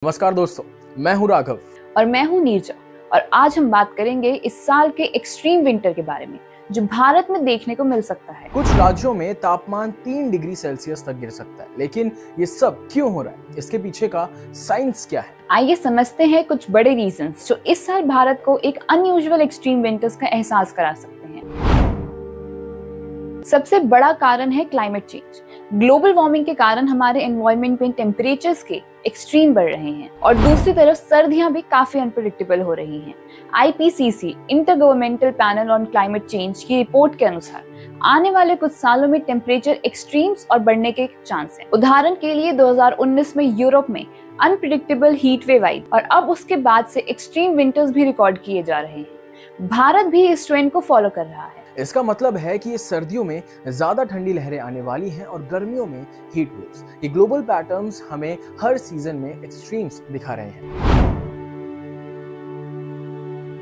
नमस्कार दोस्तों, मैं हूं राघव और मैं हूं नीरजा। और आज हम बात करेंगे इस साल के एक्सट्रीम विंटर के बारे में जो भारत में देखने को मिल सकता है। कुछ राज्यों में तापमान 3 डिग्री सेल्सियस तक गिर सकता है, लेकिन ये सब क्यों हो रहा है? इसके पीछे का साइंस क्या है? आइए समझते हैं कुछ बड़े रीजंस जो इस साल भारत को एक अनयूजुअल एक्सट्रीम विंटर्स का एहसास करा सकते हैं। सबसे बड़ा कारण है क्लाइमेट चेंज। ग्लोबल वार्मिंग के कारण हमारे एनवायरनमेंट में टेम्परेचर्स के एक्सट्रीम बढ़ रहे हैं और दूसरी तरफ सर्दियां भी काफी अनप्रेडिक्टेबल हो रही हैं। IPCC intergovernmental panel on climate change की रिपोर्ट के अनुसार आने वाले कुछ सालों में टेम्परेचर एक्सट्रीम्स और बढ़ने के चांस हैं। उदाहरण के लिए 2019 में यूरोप में अनप्रेडिक्टेबल हीट वेव आई और अब उसके बाद से एक्सट्रीम विंटर्स भी रिकॉर्ड किए जा रहे हैं। भारत भी इस ट्रेंड को फॉलो कर रहा है। इसका मतलब है कि ये सर्दियों में ज्यादा ठंडी लहरें आने वाली हैं और गर्मियों में हीट वेव्स। ये ग्लोबल पैटर्न्स हमें हर सीजन में एक्सट्रीम्स दिखा रहे हैं।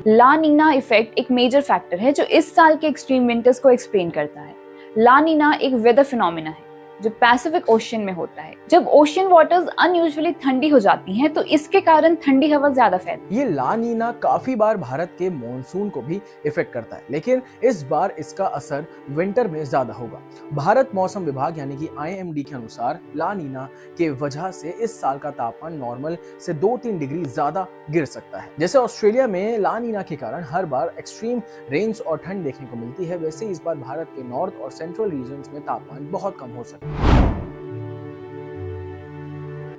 ला नीना इफेक्ट एक मेजर फैक्टर है जो इस साल के एक्सट्रीम विंटर्स को एक्सप्लेन करता है। ला नीना एक वेदर फिनोमेना है जो पैसिफिक ओशन में होता है। जब ओशन वाटर्स अनयूजुअली ठंडी हो जाती हैं तो इसके कारण ठंडी हवा ज्यादा फैलती है। ये ला नीना काफी बार भारत के मॉनसून को भी इफेक्ट करता है, लेकिन इस बार इसका असर विंटर में ज्यादा होगा। भारत मौसम विभाग यानी कि IMD के अनुसार ला नीना के वजह से इस साल का तापमान नॉर्मल से 2-3 डिग्री ज्यादा गिर सकता है। जैसे ऑस्ट्रेलिया में ला नीना के कारण हर बार एक्सट्रीम रेंज और ठंड देखने को मिलती है, वैसे इस बार भारत के नॉर्थ और सेंट्रल रीजन्स में तापमान बहुत कम हो सकता है।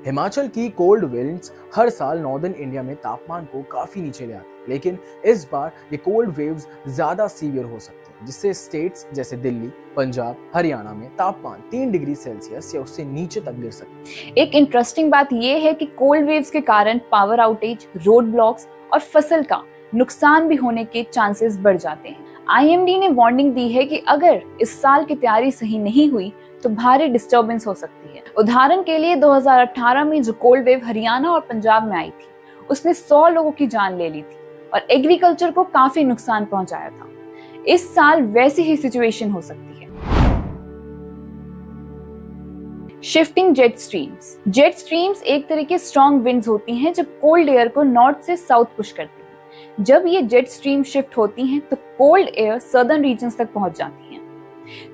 हिमाचल की कोल्ड विंड्स हर साल नॉर्दर्न इंडिया में तापमान को काफी नीचे ले आती है, लेकिन इस बार ये कोल्ड वेव्स ज्यादा सीवियर हो सकते हैं, जिससे स्टेट्स जैसे दिल्ली, पंजाब, हरियाणा में तापमान 3 डिग्री सेल्सियस या उससे नीचे तक गिर सकते हैं। एक इंटरेस्टिंग बात यह है कि कोल्ड वेव्स के कारण पावर आउटेज, रोड ब्लॉक्स और फसल का नुकसान भी होने के चांसेस बढ़ जाते हैं। IMD ने वार्निंग दी है कि अगर इस साल की तैयारी सही नहीं हुई तो भारी डिस्टर्बेंस हो सकती है। उदाहरण के लिए 2018 में जो कोल्ड वेव हरियाणा और पंजाब में आई थी उसने 100 लोगों की जान ले ली थी और एग्रीकल्चर को काफी नुकसान पहुंचाया था। इस साल वैसी ही सिचुएशन हो सकती है। Shifting jet streams. Jet streams एक तरह की स्ट्रॉन्ग विंड्स होती हैं जो कोल्ड एयर को नॉर्थ से साउथ पुश करती हैं। जब ये जेट स्ट्रीम शिफ्ट होती हैं तो कोल्ड एयर सदर्न रीजन्स तक पहुंच जाती है,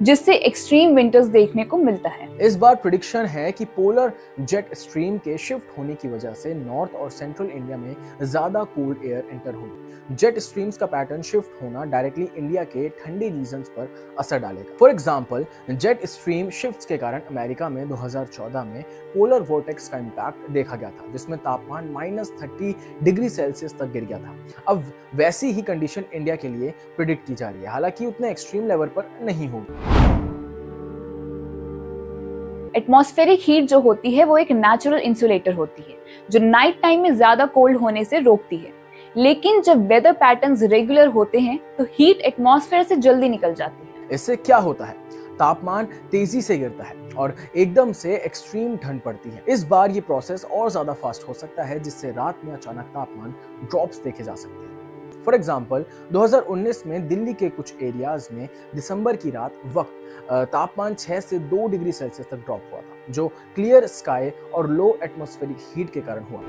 जिससे एक्सट्रीम विंटर्स देखने को मिलता है। इस बार प्रेडिक्शन है कि पोलर जेट स्ट्रीम के शिफ्ट होने की वजह से नॉर्थ और सेंट्रल इंडिया में ज्यादा कोल्ड एयर एंटर होगी। जेट स्ट्रीम्स का पैटर्न शिफ्ट होना डायरेक्टली इंडिया के ठंडे रीजन्स पर असर डालेगा। For example, jet stream shifts के कारण अमेरिका में 2014 में पोलर वोर्टेक्स का इम्पैक्ट देखा गया था, जिसमें तापमान -30 डिग्री सेल्सियस तक गिर गया था। अब वैसी ही कंडीशन इंडिया के लिए प्रिडिक्ट की जा रही है, हालांकि उतने एक्सट्रीम लेवल पर नहीं होगी। एटमॉस्फेरिक हीट जो होती है वो एक नेचुरल इंसुलेटर होती है जो नाइट टाइम में ज्यादा कोल्ड होने से रोकती है, लेकिन जब वेदर पैटर्न्स रेगुलर होते हैं तो हीट एटमॉस्फेयर से जल्दी निकल जाती है। इससे क्या होता है? तापमान तेजी से गिरता है और एकदम से एक्सट्रीम ठंड पड़ती है। इस बार ये प्रोसेस और ज्यादा फास्ट हो सकता है, जिससे रात में अचानक तापमान ड्रॉप्स देखे जा सकते हैं। फॉर एग्जाम्पल, 2019 में दिल्ली के कुछ एरियाज में दिसंबर की रात वक्त तापमान 6 से 2 डिग्री सेल्सियस तक ड्रॉप हुआ था, जो क्लियर स्काई और लो एटमॉस्फेरिक हीट के कारण हुआ।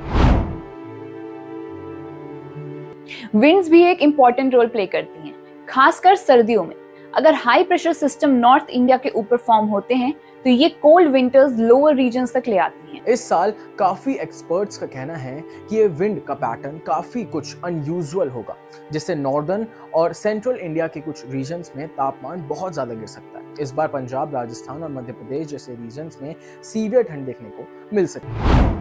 विंड्स भी एक इम्पॉर्टेंट रोल प्ले करती हैं, खासकर सर्दियों में। अगर high pressure system north India के ऊपर फॉर्म होते हैं तो ये कोल्ड विंटर्स लोअर रीजन्स तक ले आती हैं। इस साल काफी एक्सपर्ट्स का कहना है कि ये विंड का पैटर्न काफी कुछ अनयूजुअल होगा, जिससे नॉर्दर्न और सेंट्रल इंडिया के कुछ रीजन्स में तापमान बहुत ज्यादा गिर सकता है। इस बार पंजाब, राजस्थान और मध्य प्रदेश जैसे रीजन्स में सीवियर ठंड देखने को मिल सकती है।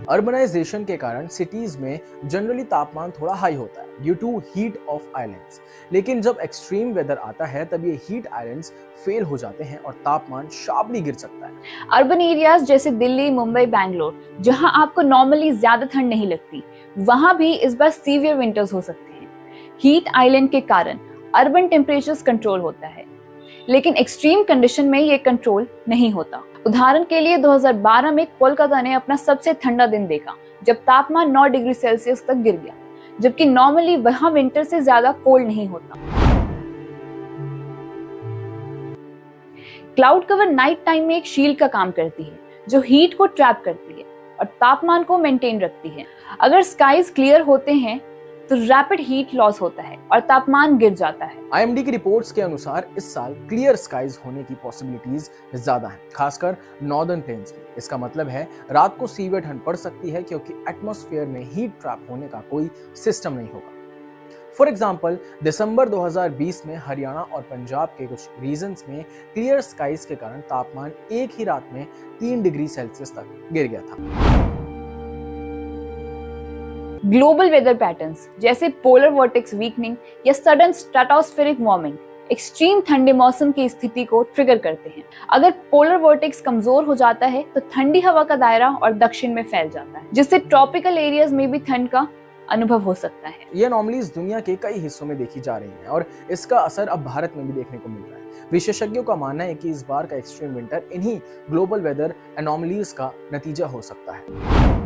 अर्बनाइजेशन के कारण सिटीज में जनरली तापमान थोड़ा हाई होता है due to heat of islands, लेकिन जब एक्सट्रीम वेदर आता है तब ये हीट आइलैंड्स फेल हो जाते हैं और तापमान शार्पली गिर सकता है। अर्बन एरियाज जैसे दिल्ली, मुंबई, बैंगलोर, जहां आपको नॉर्मली ज्यादा ठंड नहीं लगती, वहां भी इस बार सीवियर विंटर्स हो सकते हैं। हीट आइलैंड के कारण अर्बन टेम्परेचर्स कंट्रोल होता है, लेकिन एक्सट्रीम कंडीशन में ये कंट्रोल नहीं होता। उदाहरण के लिए 2012 में कोलकाता ने अपना सबसे ठंडा दिन देखा जब तापमान 9 डिग्री सेल्सियस तक गिर गया, जबकि नॉर्मली वहां विंटर से ज्यादा कोल्ड नहीं होता। क्लाउड कवर नाइट टाइम में एक शील्ड का काम करती है जो हीट को ट्रैप करती है और तापमान को मेंटेन रखती है। अगर स्काईज क्लियर होते हैं तो रैपिड हीट लॉस होता है और तापमान गिर जाता है। IMD की रिपोर्ट्स के अनुसार इस साल क्लियर स्काईज होने की पॉसिबिलिटीज ज्यादा हैं, खासकर नॉर्दर्न प्लेन्स में। इसका मतलब है रात को सीवियर ठंड पड़ सकती है क्योंकि एटमॉस्फेयर में हीट ट्रैप होने का कोई सिस्टम नहीं होगा। फॉर एग्जाम्पल, दिसंबर 2020 में हरियाणा और पंजाब के कुछ रीजन्स में क्लियर स्काईज के कारण तापमान एक ही रात में 3 डिग्री सेल्सियस तक गिर गया था। ग्लोबल वेदर पैटर्न्स जैसे पोलर वॉर्टेक्स वीकनिंग या सडन स्ट्रेटोस्फेरिक वार्मिंग एक्सट्रीम ठंडे मौसम की स्थिति को ट्रिगर करते हैं। अगर पोलर वॉर्टेक्स कमजोर हो जाता है तो ठंडी हवा का दायरा और दक्षिण में फैल जाता है, जिससे ट्रॉपिकल एरियाज में भी ठंड का अनुभव हो सकता है। ये एनोमलीज दुनिया के कई हिस्सों में देखी जा रही हैं और इसका असर अब भारत में भी देखने को मिल रहा है। विशेषज्ञों का मानना है कि इस बार का एक्सट्रीम विंटर इन्हीं ग्लोबल वेदर एनोमलीज का नतीजा हो सकता है।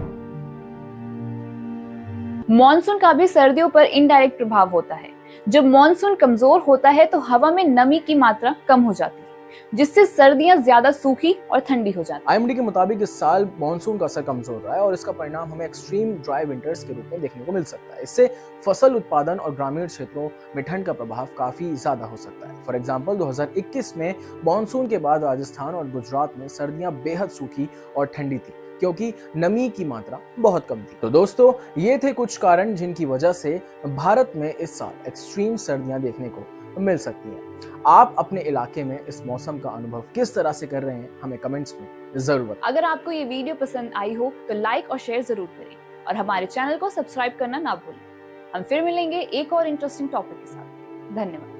मॉनसून का भी सर्दियों पर इनडायरेक्ट प्रभाव होता है। जब मॉनसून कमजोर होता है तो हवा में नमी की मात्रा कम हो जाती है, जिससे सर्दियां ज्यादा सूखी और ठंडी हो जाती हैं। IMD के मुताबिक इस साल मॉनसून का असर कमजोर रहा है और इसका परिणाम हमें एक्सट्रीम ड्राई विंटर्स के रूप में देखने को मिल सकता है। इससे फसल उत्पादन और ग्रामीण क्षेत्रों में ठंड का प्रभाव काफी ज्यादा हो सकता है। फॉर एग्जाम्पल, 2021 में मॉनसून के बाद राजस्थान और गुजरात में सर्दियां बेहद सूखी और ठंडी थी क्योंकि नमी की मात्रा बहुत कम थी। तो दोस्तों, ये थे कुछ कारण जिनकी वजह से भारत में इस साल एक्सट्रीम सर्दियां देखने को मिल सकती हैं। आप अपने इलाके में इस मौसम का अनुभव किस तरह से कर रहे हैं, हमें कमेंट्स में जरूर बताएं। अगर आपको ये वीडियो पसंद आई हो तो लाइक और शेयर जरूर करें और हमारे चैनल को सब्सक्राइब करना ना भूलें। हम फिर मिलेंगे एक और इंटरेस्टिंग टॉपिक के साथ। धन्यवाद।